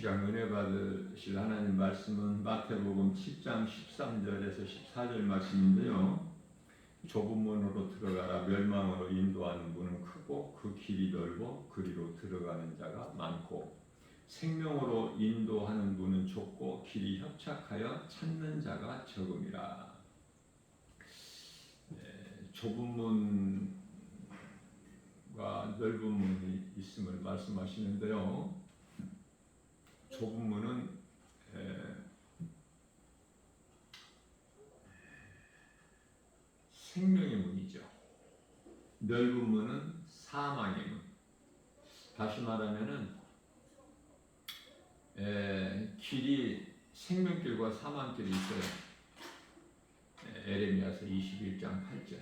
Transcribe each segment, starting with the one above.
시간 은혜 받으실 하나님 말씀은 마태복음 7장 13절에서 14절 말씀인데요. 좁은 문으로 들어가라. 멸망으로 인도하는 문은 크고 그 길이 넓어 그리로 들어가는 자가 많고 생명으로 인도하는 문은 좁고 길이 협착하여 찾는 자가 적음이라. 좁은 문과 넓은 문이 있음을 말씀하시는데요. 좁은 문은 생명의 문이죠. 넓은 문은 사망의 문. 다시 말하면은 길이 생명길과 사망길이 있어요. 에레미야서 21장 8절.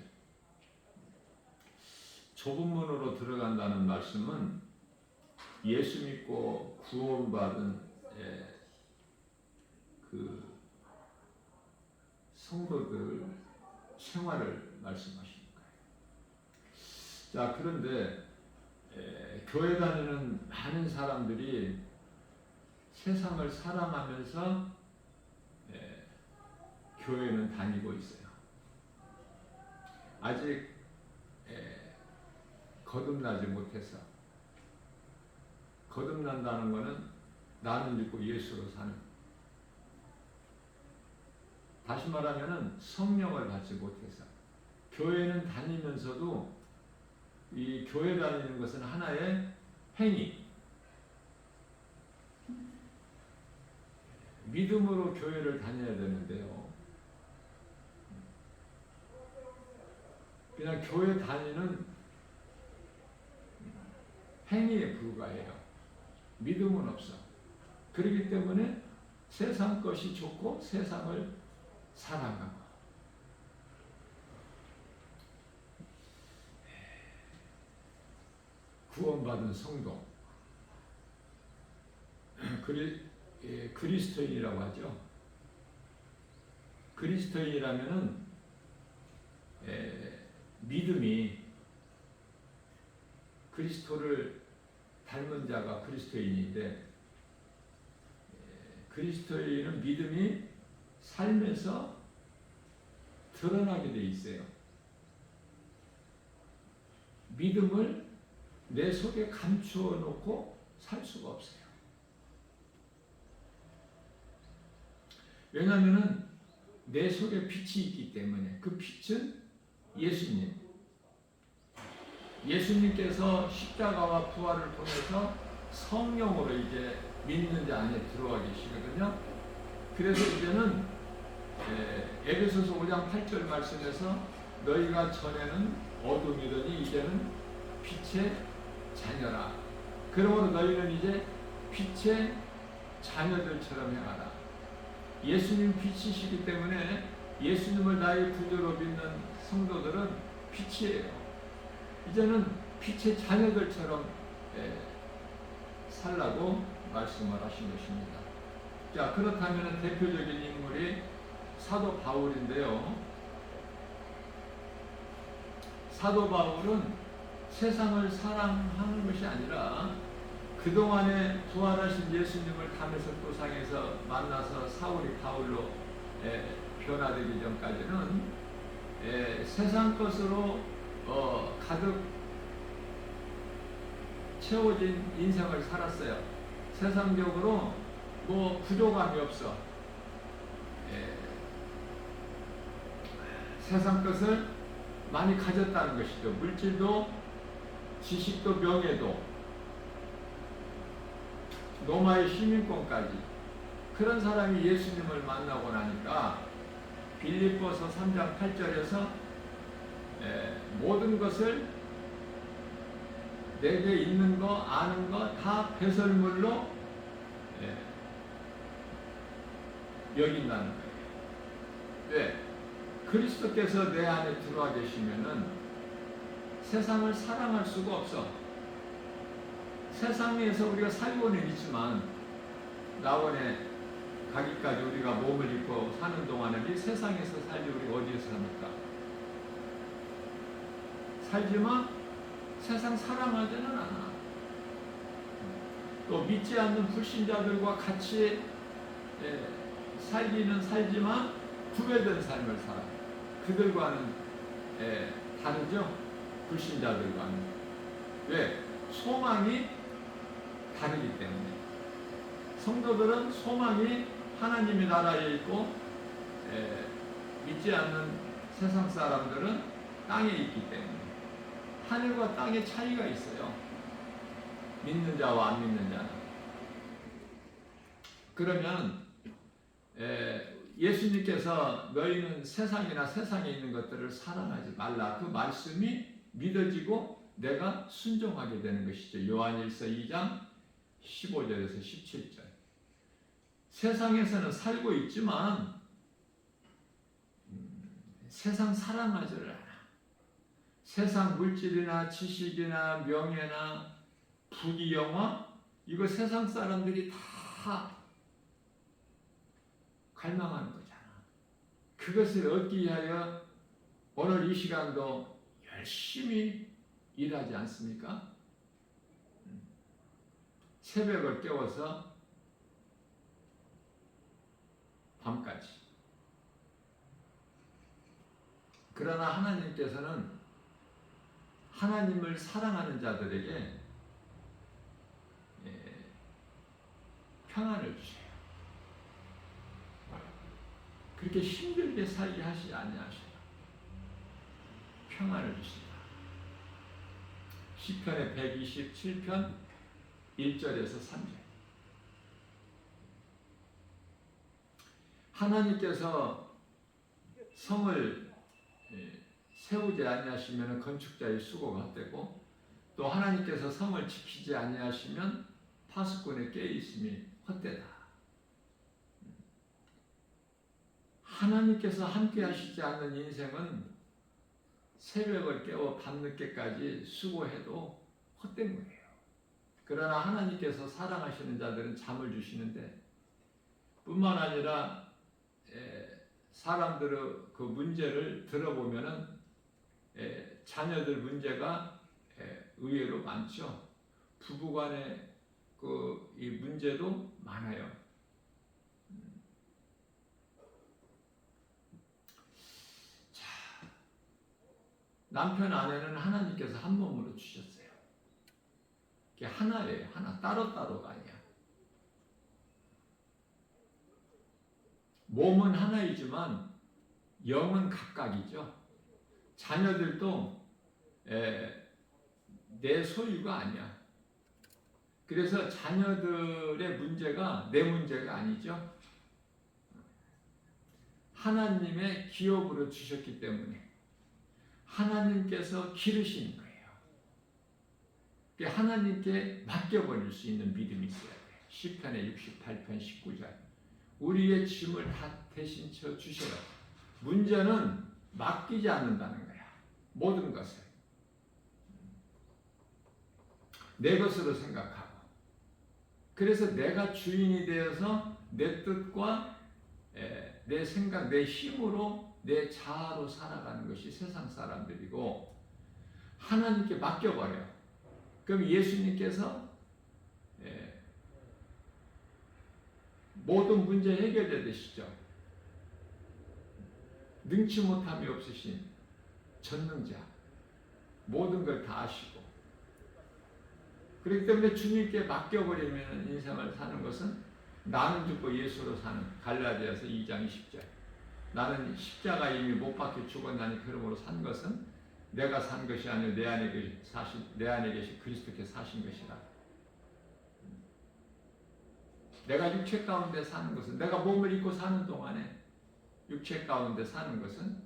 좁은 문으로 들어간다는 말씀은 예수 믿고 구원받은 그 성도들 생활을 말씀하시는 거예요. 자, 그런데 교회 다니는 많은 사람들이 세상을 사랑하면서 교회는 다니고 있어요. 아직 거듭나지 못해서. 거듭난다는 것은 나는 믿고 예수로 사는. 다시 말하면 성령을 받지 못해서. 교회는 다니면서도 이 교회 다니는 것은 하나의 행위. 믿음으로 교회를 다녀야 되는데요. 그냥 교회 다니는 행위에 불과해요. 믿음은 없어. 그렇기 때문에 세상 것이 좋고 세상을 사랑하고. 구원받은 성도. 그리스도인이라고 하죠. 그리스도인이라면은 믿음이 그리스도를 닮은 자가 그리스도인인데 그리스도인은 믿음이 삶에서 드러나게 돼 있어요. 믿음을 내 속에 감추어 놓고 살 수가 없어요. 왜냐하면 내 속에 빛이 있기 때문에 그 빛은 예수님. 예수님께서 십자가와 부활을 통해서 성령으로 이제 믿는 자 안에 들어와 계시거든요. 그래서 이제는 에베소서 5장 8절 말씀에서 너희가 전에는 어둠이더니 이제는 빛의 자녀라. 그러므로 너희는 이제 빛의 자녀들처럼 행하라. 예수님 빛이시기 때문에 예수님을 나의 구주로 믿는 성도들은 빛이에요. 이제는 빛의 자녀들처럼 살라고 말씀을 하신 것입니다. 자, 그렇다면 대표적인 인물이 사도 바울인데요. 사도 바울은 세상을 사랑하는 것이 아니라 그동안에 부활하신 예수님을 다메섹 도상에서 만나서 사울이 바울로 변화되기 전까지는 세상 것으로 가득 채워진 인생을 살았어요. 세상적으로 뭐 부족함이 없어. 세상 것을 많이 가졌다는 것이죠. 물질도, 지식도, 명예도, 로마의 시민권까지. 그런 사람이 예수님을 만나고 나니까 빌립보서 3장 8절에서 모든 것을 내게 있는 거, 아는 거 다 배설물로 여긴다는 거예요. 왜? 그리스도께서 내 안에 들어와 계시면은 세상을 사랑할 수가 없어. 세상에서 우리가 살고는 있지만 낙원에 가기까지 우리가 몸을 입고 사는 동안에 이 세상에서 살지 우리가 어디에서 삽니까? 살지만 세상 사랑하지는 않아. 또 믿지 않는 불신자들과 같이 살기는 살지만 구별된 삶을 살아요. 그들과는 다르죠. 불신자들과는. 왜? 소망이 다르기 때문에. 성도들은 소망이 하나님의 나라에 있고 믿지 않는 세상 사람들은 땅에 있기 때문에 하늘과 땅의 차이가 있어요. 믿는 자와 안 믿는 자는. 그러면 예수님께서 너희는 세상이나 세상에 있는 것들을 사랑하지 말라. 그 말씀이 믿어지고 내가 순종하게 되는 것이죠. 요한일서 2장 15절에서 17절. 세상에서는 살고 있지만 세상 사랑하지를 않아. 세상 물질이나 지식이나 명예나 부귀영화 이거 세상 사람들이 다 갈망하는 거잖아. 그것을 얻기 위하여 오늘 이 시간도 열심히 일하지 않습니까? 새벽을 깨워서 밤까지. 그러나 하나님께서는 하나님을 사랑하는 자들에게 평안을 주셔요. 그렇게 힘들게 살게 하시지 아니하셔요. 평안을 주신다. 시편의 127편 1절에서 3절. 하나님께서 성을 세우지 아니하시면 건축자의 수고가 헛되고 또 하나님께서 성을 지키지 아니하시면 파수꾼의 깨어있음이 헛되다. 하나님께서 함께 하시지 않는 인생은 새벽을 깨워 밤늦게까지 수고해도 헛된 거예요. 그러나 하나님께서 사랑하시는 자들은 잠을 주시는데 뿐만 아니라 사람들의 그 문제를 들어보면은 자녀들 문제가 의외로 많죠. 부부간의 이 문제도 많아요. 자, 남편 아내는 하나님께서 한 몸으로 주셨어요. 이게 하나예요. 하나. 따로따로가 아니야. 몸은 하나이지만 영은 각각이죠. 자녀들도 내 소유가 아니야. 그래서 자녀들의 문제가 내 문제가 아니죠. 하나님의 기업으로 주셨기 때문에 하나님께서 기르시는 거예요. 하나님께 맡겨버릴 수 있는 믿음이 있어야 돼요. 시편의 68편 19절. 우리의 짐을 다 대신 져 주셔요. 문제는 맡기지 않는다는 거야. 모든 것을 내 것으로 생각하고, 그래서 내가 주인이 되어서 내 뜻과 내 생각, 내 힘으로, 내 자아로 살아가는 것이 세상 사람들이고, 하나님께 맡겨버려. 그럼 예수님께서 모든 문제 해결해 되시죠. 능치 못함이 없으신 전능자, 모든 걸 다 아시고, 그렇기 때문에 주님께 맡겨버리면 인생을 사는 것은 나는 죽고 예수로 사는, 갈라디아서 2장 20절. 나는 십자가 이미 못 박혀 죽었나니 그러므로 산 것은 내가 산 것이 아니라 내 안에 계신 그리스도께서 사신 것이라. 내가 육체 가운데 사는 것은, 내가 몸을 입고 사는 동안에 육체 가운데 사는 것은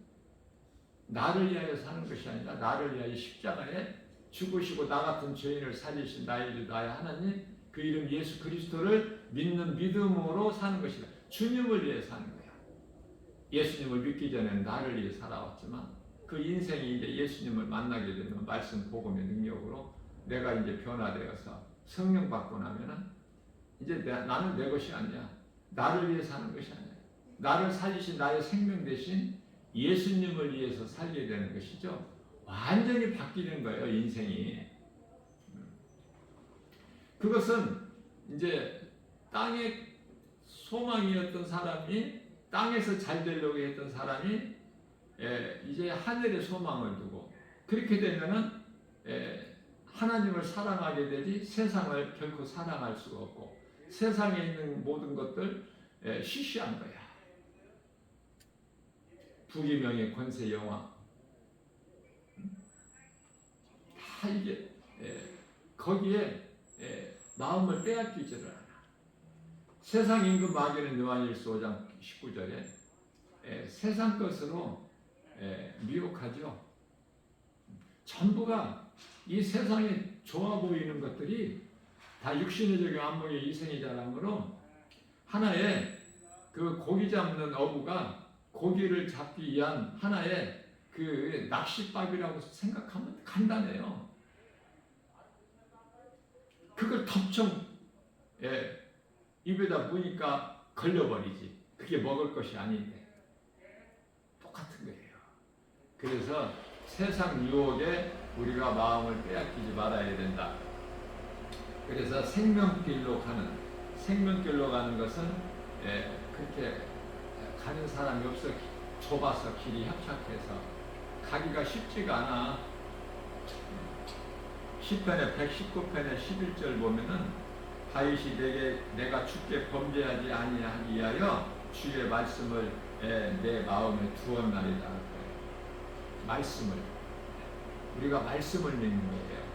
나를 위하여 사는 것이 아니라 나를 위하여 십자가에 죽으시고 나 같은 죄인을 살리신 나의 하나님, 그 이름 예수 그리스도를 믿는 믿음으로 사는 것이다. 주님을 위해 사는 거야. 예수님을 믿기 전에는 나를 위해 살아왔지만 그 인생이 이제 예수님을 만나게 되면 말씀 복음의 능력으로 내가 이제 변화되어서 성령 받고 나면은 이제 나는 내 것이 아니야. 나를 위해 사는 것이 아니야. 나를 살리신 나의 생명 대신 예수님을 위해서 살게 되는 것이죠. 완전히 바뀌는 거예요, 인생이. 그것은 이제 땅의 소망이었던 사람이, 땅에서 잘 되려고 했던 사람이 이제 하늘의 소망을 두고, 그렇게 되면은 하나님을 사랑하게 되지 세상을 결코 사랑할 수가 없고, 세상에 있는 모든 것들 시시한 거야. 부귀명예 권세 영화 다 이게 거기에 마음을 빼앗기지를 않아. 세상 임금 마귀는 요한일서 5장 19절에 세상 것으로 미혹하죠. 전부가 이 세상에 좋아 보이는 것들이 다 육신의 적용 안목의 이생이 자랑으로, 하나의 그 고기 잡는 어부가 고기를 잡기 위한 하나의 그 낚싯밥이라고 생각하면 간단해요. 그걸 덮청 입에다 무니까 걸려버리지. 그게 먹을 것이 아닌데 똑같은 거예요. 그래서 세상 유혹에 우리가 마음을 빼앗기지 말아야 된다. 그래서 생명길로 가는 것은 그렇게 가는 사람이 없어. 좁아서 길이 협착해서 가기가 쉽지가 않아. 시편의 119편의 11절 보면은 다윗이 내가 주께 범죄하지 아니하기 위하여 주의 말씀을 내 마음에 두었나이다. 말씀을, 우리가 말씀을 믿는 거예요.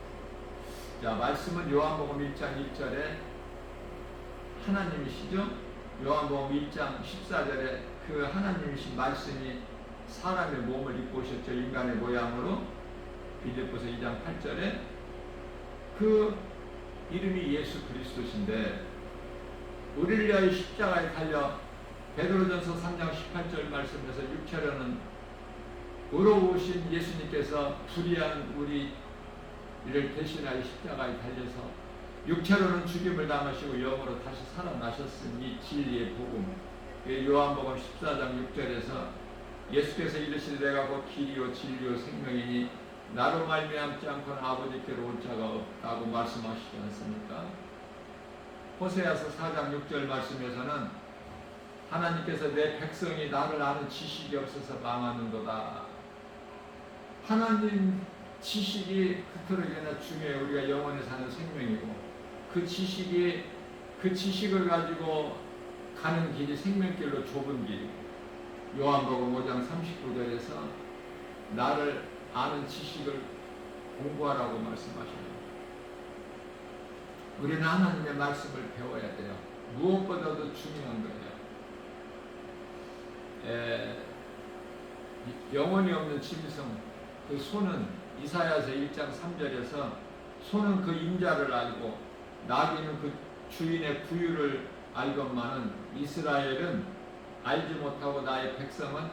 자, 말씀은 요한복음 1장 1절에 하나님이시죠. 요한복음 1장 14절에 그 하나님이신 말씀이 사람의 몸을 입고 오셨죠. 인간의 모양으로. 빌립보서 2장 8절에 그 이름이 예수 그리스도신데, 우리를 위하여 십자가에 달려 베드로전서 3장 18절 말씀에서 육체로는 의로우신 예수님께서 불의한 우리를 대신하여 십자가에 달려서 육체로는 죽임을 당하시고 영으로 다시 살아나셨으니 진리의 복음. 요한복음 14장 6절에서 예수께서 이르시되 내가 곧 길이요 진리요 생명이니 나로 말미암지 않고는 아버지께로 올 자가 없다고 말씀하시지 않습니까? 호세아서 4장 6절 말씀에서는 하나님께서 내 백성이 나를 아는 지식이 없어서 망하는도다. 하나님 지식이 그토록이나 중요해. 우리가 영원히 사는 생명이고, 그 지식을 가지고 가는 길이 생명길로 좁은 길이고, 요한복음 5장 39절에서 나를 아는 지식을 공부하라고 말씀하십니다. 우리는 하나님의 말씀을 배워야 돼요. 무엇보다도 중요한 거예요. 영혼이 없는 짐승, 그 소는 이사야서 1장 3절에서 소는 그 임자를 알고 나귀는 그 주인의 구유를 알건만은 이스라엘은 알지 못하고 나의 백성은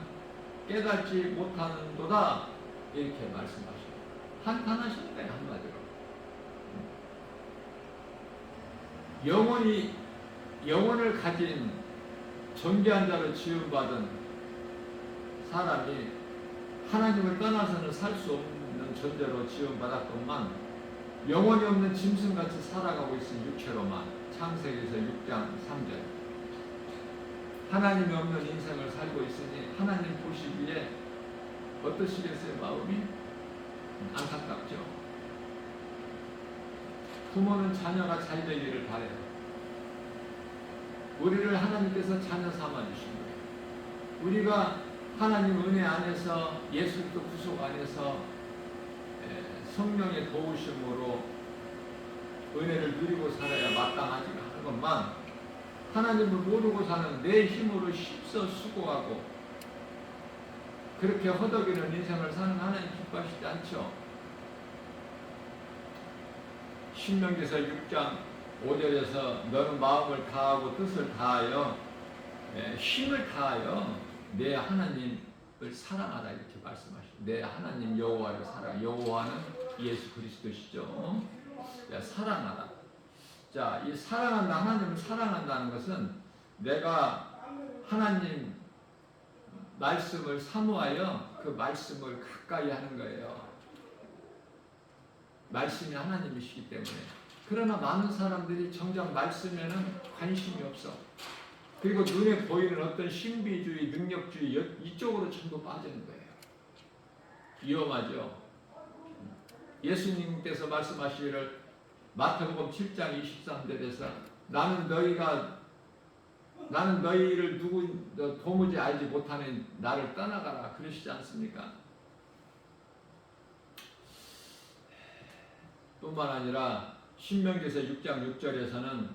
깨닫지 못하는도다. 이렇게 말씀하십니다. 한탄하시는 거예요, 한마디로. 영혼을 가진 존귀한 자로 지음받은 사람이 하나님을 떠나서는 살 수 없는 존재로 지음받았건만, 영혼이 없는 짐승같이 살아가고 있은 육체로만. 창세기에서 6장 3절. 하나님이 없는 인생을 살고 있으니 하나님 보시기에 어떠시겠어요? 마음이 안타깝죠. 부모는 자녀가 잘 되기를 바래요. 우리를 하나님께서 자녀 삼아주신 거예요. 우리가 하나님 은혜 안에서, 예수 그리스도 구속 안에서 성령의 도우심으로 은혜를 누리고 살아야 마땅하지 하는 것만, 하나님을 모르고 사는 내 힘으로 힘써 수고하고 그렇게 허덕이는 인생을 사는 하나님 기뻐하시지 않죠. 신명기서 6장 5절에서 너는 마음을 다하고 뜻을 다하여 힘을 다하여 내 하나님을 사랑하라 이렇게 말씀하시죠. 내 하나님 여호와를 사랑하라. 여호와는 예수 그리스도시죠. 사랑하라. 자, 이 사랑한다, 하나님을 사랑한다는 것은 내가 하나님 말씀을 사모하여 그 말씀을 가까이 하는 거예요. 말씀이 하나님이시기 때문에 그러나 많은 사람들이 정작 말씀에는 관심이 없어. 그리고 눈에 보이는 어떤 신비주의, 능력주의 이쪽으로 전부 빠지는 거예요. 위험하죠. 예수님께서 말씀하시기를 마태복음 7장 23절에서 나는 너희를 도무지 알지 못하는 나를 떠나가라 그러시지 않습니까? 뿐만 아니라 신명기서 6장 6절에서는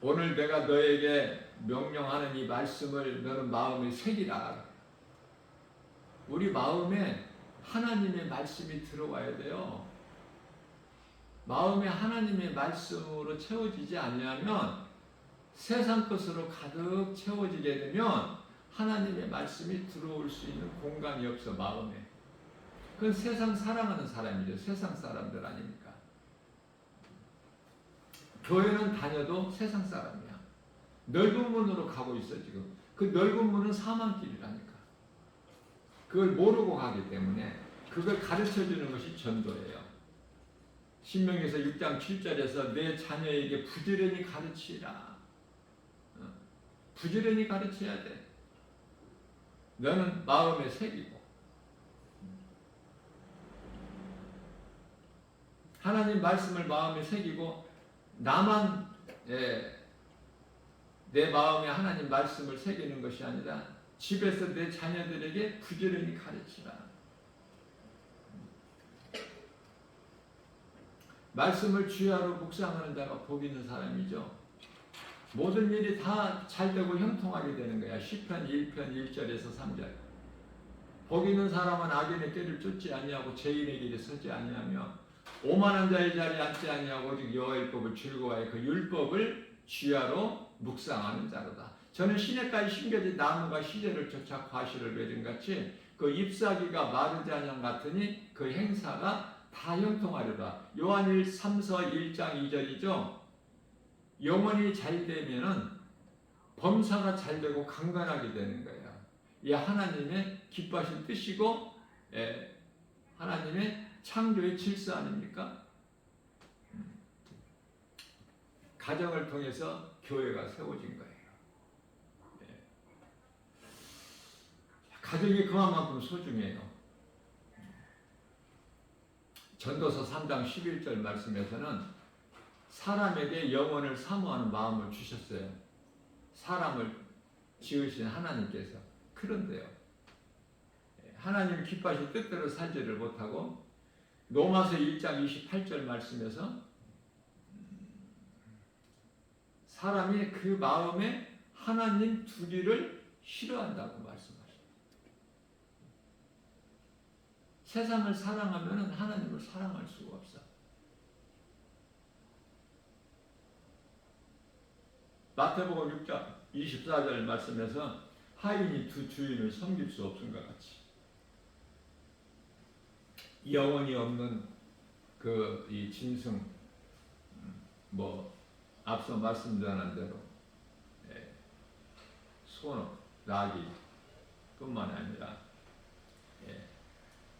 오늘 내가 너에게 명령하는 이 말씀을 너는 마음에 새기라. 우리 마음에 하나님의 말씀이 들어와야 돼요. 마음에 하나님의 말씀으로 채워지지 않냐면 세상 것으로 가득 채워지게 되면 하나님의 말씀이 들어올 수 있는 공간이 없어 마음에. 그건 세상 사랑하는 사람이죠. 세상 사람들 아닙니까? 교회는 다녀도 세상 사람이야. 넓은 문으로 가고 있어 지금. 그 넓은 문은 사망길이라니까. 그걸 모르고 가기 때문에 그걸 가르쳐주는 것이 전도예요. 신명기서 6장 7절에서 내 자녀에게 부지런히 가르치라. 부지런히 가르쳐야 돼. 너는 마음에 새기고. 하나님 말씀을 마음에 새기고 나만 내 마음에 하나님 말씀을 새기는 것이 아니라 집에서 내 자녀들에게 부지런히 가르치라. 말씀을 주야로 묵상하는 자가 복 있는 사람이죠. 모든 일이 다 잘되고 형통하게 되는 거야. 시편 1편 1절에서 3절. 복 있는 사람은 악인의 꾀를 쫓지 아니하고 죄인의 길에 서지 아니하며 오만한 자의 자리에 앉지 아니하고 오직 여호와의 법을 즐거워하여 그 율법을 주야로 묵상하는 자로다. 저는 시냇가에 심겨진 나무가 시제를 쫓아 과실을 맺은 같이 그 잎사귀가 마르지 아니한 같으니 그 행사가 다 형통하려다. 요한일 3서 1장 2절이죠. 영혼이 잘 되면은 범사가 잘 되고 강건하게 되는 거예요. 이 하나님의 기뻐하신 뜻이고 하나님의 창조의 질서 아닙니까? 가정을 통해서 교회가 세워진 거예요. 가정이 그만큼 소중해요. 전도서 3장 11절 말씀에서는 사람에게 영혼을 사모하는 마음을 주셨어요. 사람을 지으신 하나님께서. 그런데요, 하나님 기뻐하신 뜻대로 살지를 못하고 로마서 1장 28절 말씀에서 사람이 그 마음에 하나님 두기를 싫어한다고 말씀하십니다. 세상을 사랑하면 하나님을 사랑할 수가 없어. 마태복음 6장 24절 말씀에서 하인이 두 주인을 섬길 수 없은 것 같이 영혼이 없는 이 짐승, 앞서 말씀드린 대로 소, 나귀 뿐만 아니라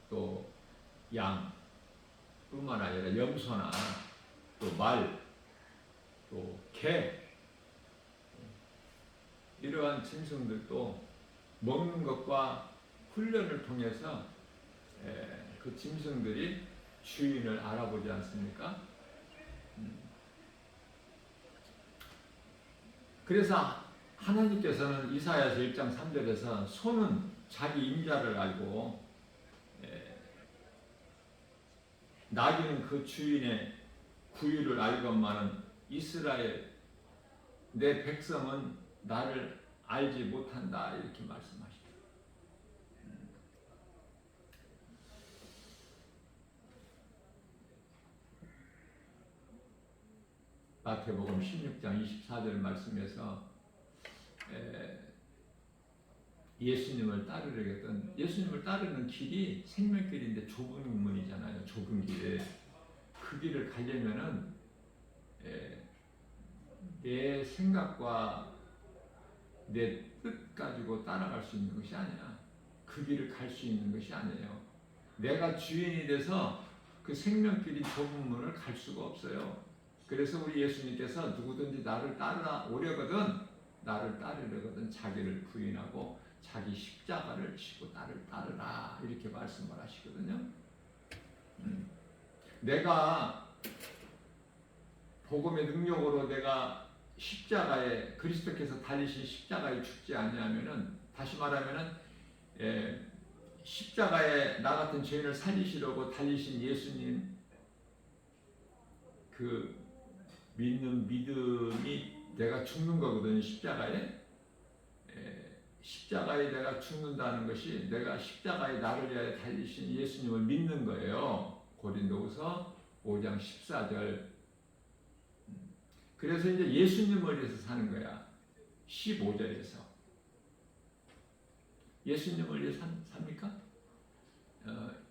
또 양 뿐만 아니라 염소나 또 말, 또 개, 이러한 짐승들도 먹는 것과 훈련을 통해서 그 짐승들이 주인을 알아보지 않습니까? 그래서 하나님께서는 이사야서 1장 3절에서 소는 자기 임자를 알고 나귀는 그 주인의 구유를 알건만은 이스라엘 내 백성은 나를 알지 못한다 이렇게 말씀하십니다. 마태복음 16장 24절 말씀에서 예수님을 따르려겠던 예수님을 따르는 길이 생명길인데 좁은 문이잖아요. 좁은 길. 그 길을 가려면은 내 생각과 내 뜻 가지고 따라갈 수 있는 것이 아니야. 그 길을 갈 수 있는 것이 아니에요. 내가 주인이 돼서 그 생명길이 좁은 문을 갈 수가 없어요. 그래서 우리 예수님께서 누구든지 나를 따르라 오려거든, 나를 따르려거든 자기를 부인하고 자기 십자가를 지고 나를 따르라 이렇게 말씀을 하시거든요. 내가 복음의 능력으로 내가 십자가에 그리스도께서 달리신 십자가에 죽지 아니하면은, 다시 말하면은 십자가에 나 같은 죄인을 살리시려고 달리신 예수님 그 믿는 믿음이 내가 죽는 거거든요. 십자가에 내가 죽는다는 것이 내가 십자가에 나를 위하여 달리신 예수님을 믿는 거예요. 고린도후서 5장 14절. 그래서 이제 예수님을 위해서 사는 거야. 15절에서. 예수님을 위해 삽니까?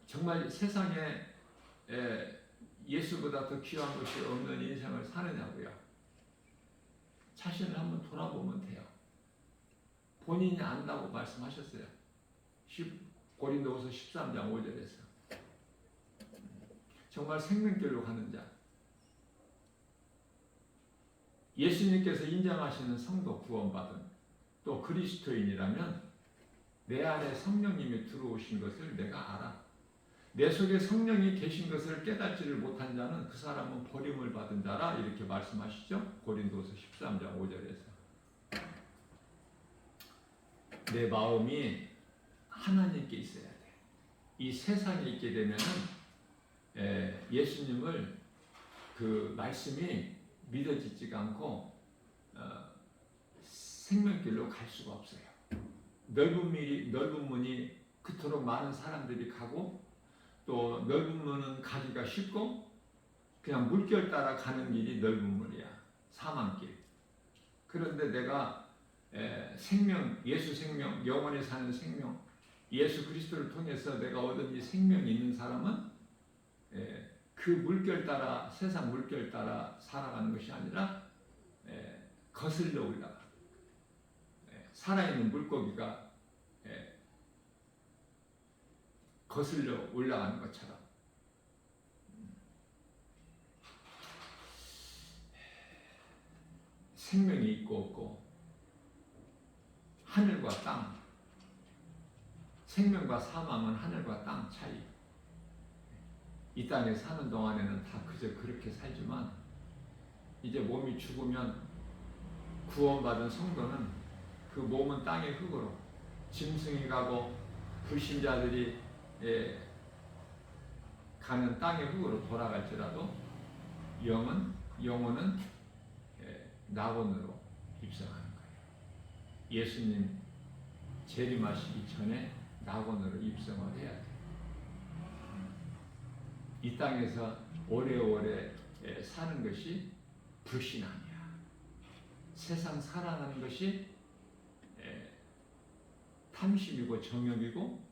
정말 세상에 예수보다 더 귀한 것이 없는 인생을 사느냐고요. 자신을 한번 돌아보면 돼요. 본인이 안다고 말씀하셨어요. 고린도후서 13장 5절에서. 정말 생명길로 가는 자. 예수님께서 인정하시는 성도 구원받은 또 그리스도인이라면 내 안에 성령님이 들어오신 것을 내가 알아. 내 속에 성령이 계신 것을 깨닫지를 못한 자는 그 사람은 버림을 받은 자라 이렇게 말씀하시죠. 고린도서 13장 5절에서. 내 마음이 하나님께 있어야 돼. 이 세상에 있게 되면은 예수님을 그 말씀이 믿어지지가 않고 생명길로 갈 수가 없어요. 넓은 문이 그토록 많은 사람들이 가고 또 넓은 문은 가기가 쉽고 그냥 물결 따라 가는 길이 넓은 문이야. 사망길. 그런데 내가 생명, 예수 생명, 영원히 사는 생명, 예수 그리스도를 통해서 내가 얻은 이 생명이 있는 사람은 그 물결 따라, 세상 물결 따라 살아가는 것이 아니라 거슬러 올라가. 살아있는 물고기가 거슬러 올라가는 것처럼. 생명이 있고 없고, 하늘과 땅, 생명과 사망은 하늘과 땅 차이. 이 땅에 사는 동안에는 다 그저 그렇게 살지만 이제 몸이 죽으면 구원받은 성도는 그 몸은 땅의 흙으로, 짐승이 가고 불신자들이 가는 땅의 흙으로 돌아갈지라도 영혼은 낙원으로 입성하는 거예요. 예수님 재림하시기 전에 낙원으로 입성을 해야 돼요. 이 땅에서 오래오래 사는 것이 불신앙이야. 세상 살아가는 것이 탐심이고 정욕이고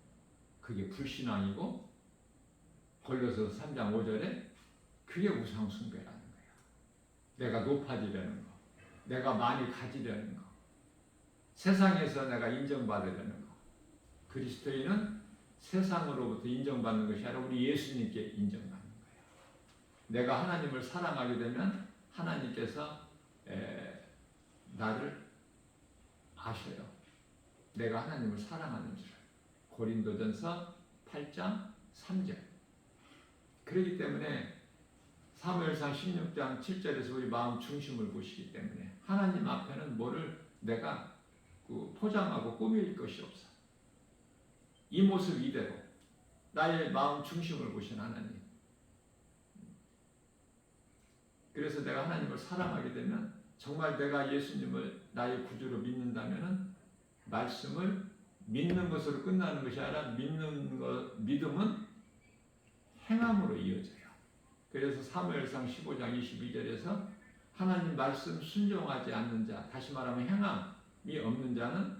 그게 불신앙이고, 골로새서 3장 5절에 그게 우상숭배라는 거야. 내가 높아지려는 거, 내가 많이 가지려는 거, 세상에서 내가 인정받으려는 거. 그리스도인은 세상으로부터 인정받는 것이 아니라 우리 예수님께 인정받는 거예요. 내가 하나님을 사랑하게 되면 하나님께서 나를 아셔요. 내가 하나님을 사랑하는 줄. 고린도전서 8장 3절. 그렇기 때문에 사무엘상 16장 7절에서 우리 마음 중심을 보시기 때문에 하나님 앞에는 뭐를 내가 포장하고 꾸밀 것이 없어. 이 모습 이대로 나의 마음 중심을 보신 하나님. 그래서 내가 하나님을 사랑하게 되면, 정말 내가 예수님을 나의 구주로 믿는다면은 말씀을 믿는 것으로 끝나는 것이 아니라 믿음은 행함으로 이어져요. 그래서 사무엘상 15장 22절에서 하나님 말씀 순종하지 않는 자, 다시 말하면 행함이 없는 자는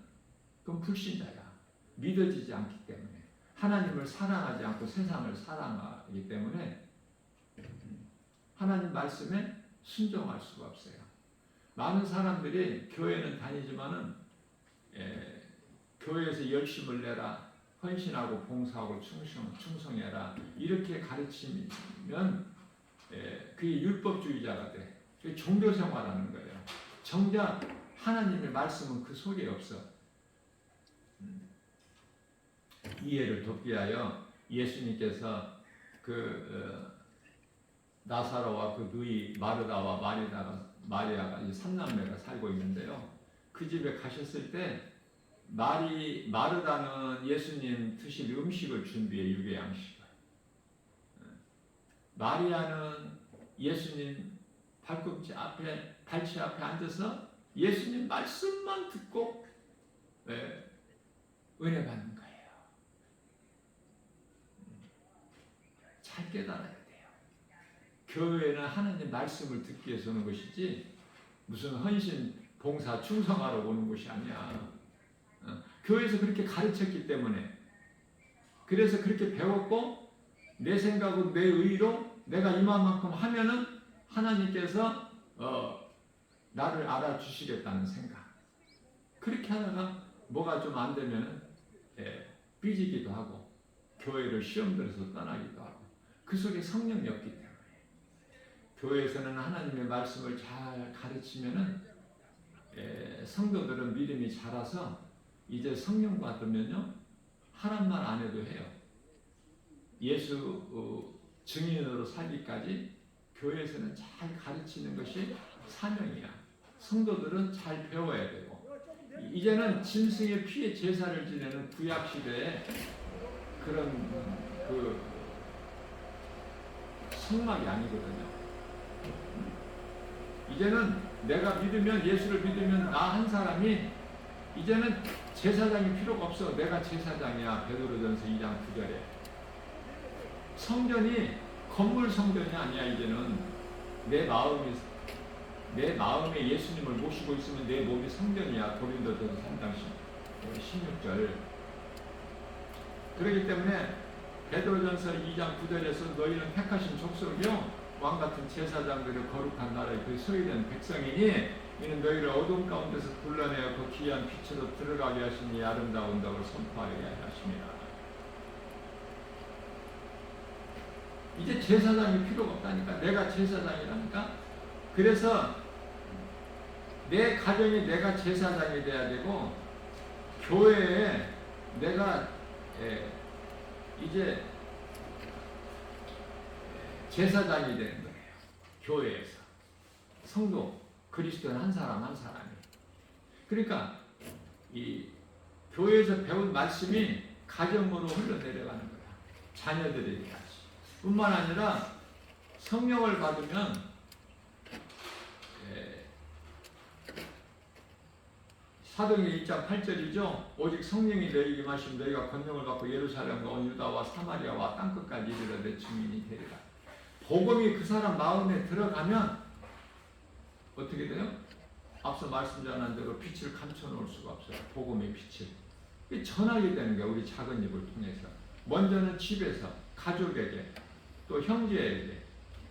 그건 불신자야. 믿어지지 않기 때문에, 하나님을 사랑하지 않고 세상을 사랑하기 때문에 하나님 말씀에 순종할 수가 없어요. 많은 사람들이 교회는 다니지만은 교회에서 열심을 내라, 헌신하고 봉사하고 충성해라, 이렇게 가르치는 그게 율법주의자가 돼. 그게 종교생활하는 거예요. 정작 하나님의 말씀은 그 속에 없어. 이해를 돕기 위하여 예수님께서 나사로와 그 누이 마르다와 마리아가 이 삼남매가 살고 있는데요. 그 집에 가셨을 때 마르다는 예수님 드실 음식을 준비해, 유괴 양식을. 마리아는 예수님 발꿈치 앞에, 발치 앞에 앉아서 예수님 말씀만 듣고 은혜 받는 거예요. 잘 깨달아야 돼요. 교회는 하나님 말씀을 듣기 위해서 오는 것이지 무슨 헌신, 봉사, 충성하러 오는 것이 아니야. 교회에서 그렇게 가르쳤기 때문에, 그래서 그렇게 배웠고 내 생각으로 내 의로 내가 이만큼 하면은 하나님께서 나를 알아주시겠다는 생각. 그렇게 하다가 뭐가 좀 안 되면은 삐지기도 하고 교회를 시험 들어서 떠나기도 하고, 그 속에 성령이 없기 때문에. 교회에서는 하나님의 말씀을 잘 가르치면은 성도들은 믿음이 자라서 이제 성령 받으면요 하란 말 안 해도 해요. 예수 증인으로 살기까지 교회에서는 잘 가르치는 것이 사명이야. 성도들은 잘 배워야 되고, 이제는 짐승의 피에 제사를 지내는 구약 시대에 그런 성막이 아니거든요. 이제는 내가 믿으면, 예수를 믿으면 나 한 사람이 이제는 제사장이 필요가 없어. 내가 제사장이야. 베드로전서 2장 9절에. 성전이 건물 성전이 아니야. 이제는 내 마음에 예수님을 모시고 있으면 내 몸이 성전이야. 고린도전서 3장 16절. 그렇기 때문에 베드로전서 2장 9절에서 너희는 택하신 족속이요 왕같은 제사장들의 거룩한 나라의 그 소유된 백성이니 이는 너희를 어둠 가운데서 불러내어 그 귀한 빛으로 들어가게 하시니 아름다운 덕을 선포하게 하십니다. 이제 제사장이 필요가 없다니까. 내가 제사장이라니까. 그래서 내 가정에 내가 제사장이 돼야 되고, 교회에 내가 이제 제사장이 되는 거예요. 교회에서. 성도, 그리스도는 한 사람 한 사람이. 그러니까 이 교회에서 배운 말씀이 가정으로 흘러내려가는 거야. 자녀들에게까지. 뿐만 아니라 성령을 받으면 사도행전 1장 8절이죠. 오직 성령이 너희에게 임하시면 너희가 권능을 받고 예루살렘과 온 유다와 사마리아와 땅끝까지 이르러 내 증인이 되리라. 복음이 그 사람 마음에 들어가면 어떻게 돼요? 앞서 말씀 전한 대로 빛을 감춰놓을 수가 없어요. 복음의 빛을 전하게 되는 거예요. 우리 작은 입을 통해서. 먼저는 집에서 가족에게, 또 형제에게,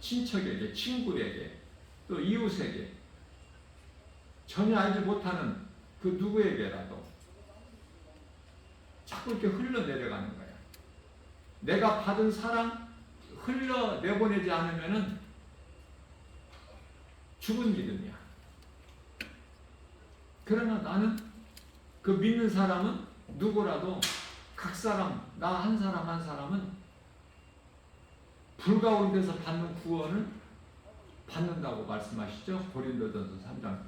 친척에게, 친구에게, 또 이웃에게, 전혀 알지 못하는 그 누구에게라도 자꾸 이렇게 흘러내려가는 거예요. 내가 받은 사랑 흘러내보내지 않으면은 죽은 믿음이야. 그러나 나는 그 믿는 사람은 누구라도 각 사람, 나 한 사람 한 사람은 불 가운데서 받는 구원을 받는다고 말씀하시죠. 고린도전서 3장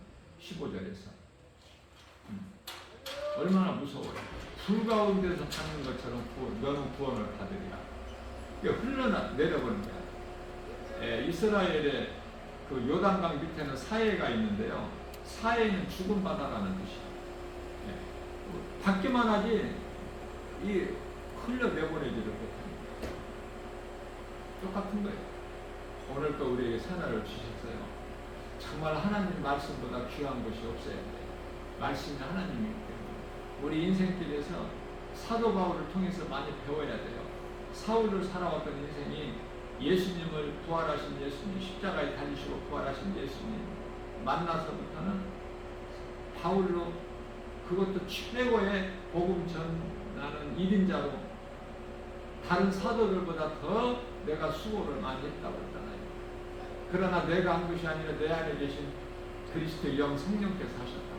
15절에서. 얼마나 무서워요. 불 가운데서 받는 것처럼 너는 구원을 받으리라. 흘러내려보는 거야. 이스라엘의 그 요단강 밑에는 사해가 있는데요. 사해는 죽은 바다라는 뜻이에요. 받기만 하지 이 흘러내보내지를 못합니다. 똑같은 거예요. 오늘 또 우리에게 새날을 주셨어요. 정말 하나님 말씀보다 귀한 것이 없어야 돼요. 말씀이 하나님이기 때문에. 우리 인생길에서 사도 바울을 통해서 많이 배워야 돼요. 사울을 살아왔던 인생이 예수님을 부활하신 예수님, 십자가에 달리시고 부활하신 예수님 만나서부터는 바울로, 그것도 최고의 복음 전하는 1인자로 다른 사도들보다 더 내가 수고를 많이 했다고 했잖아요. 그러나 내가 한 것이 아니라 내 안에 계신 그리스도의 영 성령께서 하셨다고.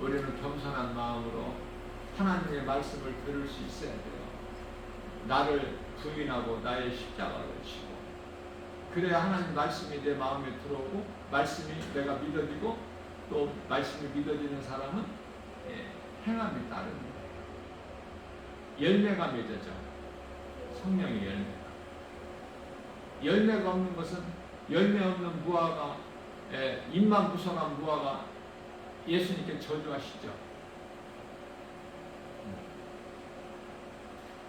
우리는 겸손한 마음으로 하나님의 말씀을 들을 수 있어야 돼요. 나를 부인하고 나의 십자가를 지고, 그래야 하나님 말씀이 내 마음에 들어오고 말씀이 내가 믿어지고, 또 말씀이 믿어지는 사람은 행함이 따릅니다. 열매가 맺어져. 성령의 열매가. 열매가 없는 것은, 열매 없는 무화과, 잎만 부성한 무화과 예수님께 저주하시죠.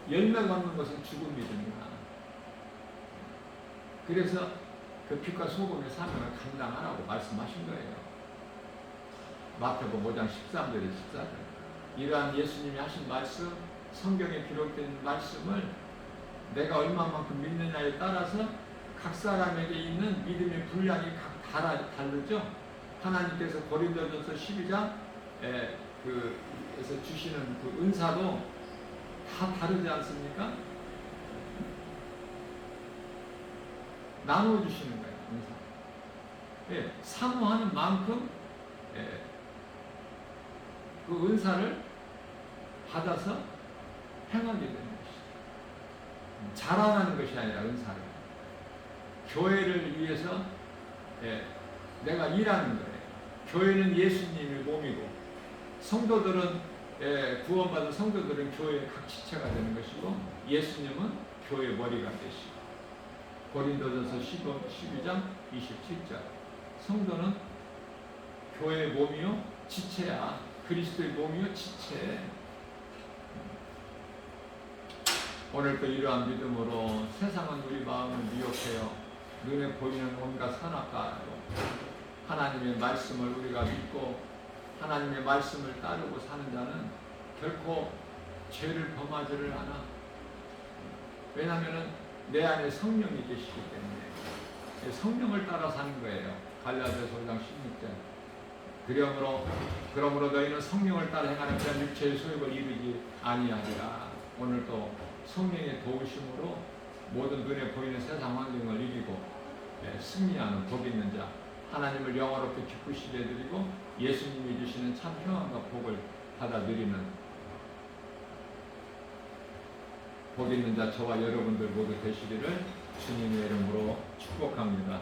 열매가 없는 것은 죽음이됩니다. 그래서 그 빛과 소금의 사명을 감당하라고 말씀하신 거예요. 마태복음 5장 13절에 14절. 이러한 예수님이 하신 말씀, 성경에 기록된 말씀을 내가 얼마만큼 믿느냐에 따라서 각 사람에게 있는 믿음의 분량이 각 다르죠. 하나님께서 고린도전서 12장 에서 주시는 그 은사도 다 다르지 않습니까? 나누어 주시는 거예요, 은사. 사모하는 만큼 그 은사를 받아서 행하게 되는 것이죠. 자랑하는 것이 아니라 은사를. 교회를 위해서 내가 일하는 거예요. 교회는 예수님의 몸이고, 성도들은 구원받은 성도들은 교회의 각 지체가 되는 것이고, 예수님은 교회의 머리가 되시고. 고린도전서 12장 27절. 성도는 교회의 몸이요 지체야. 그리스도의 몸이요 지체. 오늘도 이러한 믿음으로 세상은 우리 마음을 미혹해요. 눈에 보이는 온갖 선악과로 하나님의 말씀을 우리가 믿고 하나님의 말씀을 따르고 사는 자는 결코 죄를 범하지를 않아. 왜냐하면 내 안에 성령이 계시기 때문에 성령을 따라 사는 거예요. 갈라디아서 5장 16절. 그러므로 너희는 성령을 따라 행하는 그런 육체의 소욕을 이루지 아니하리라. 오늘도 성령의 도우심으로 모든 눈에 보이는 세상 환경을 이기고 승리하는 복 있는 자, 하나님을 영화롭게 기쁘시게 해드리고 예수님이 주시는 참 평안과 복을 받아 누리는 복 있는 자 저와 여러분들 모두 되시기를 주님의 이름으로 축복합니다.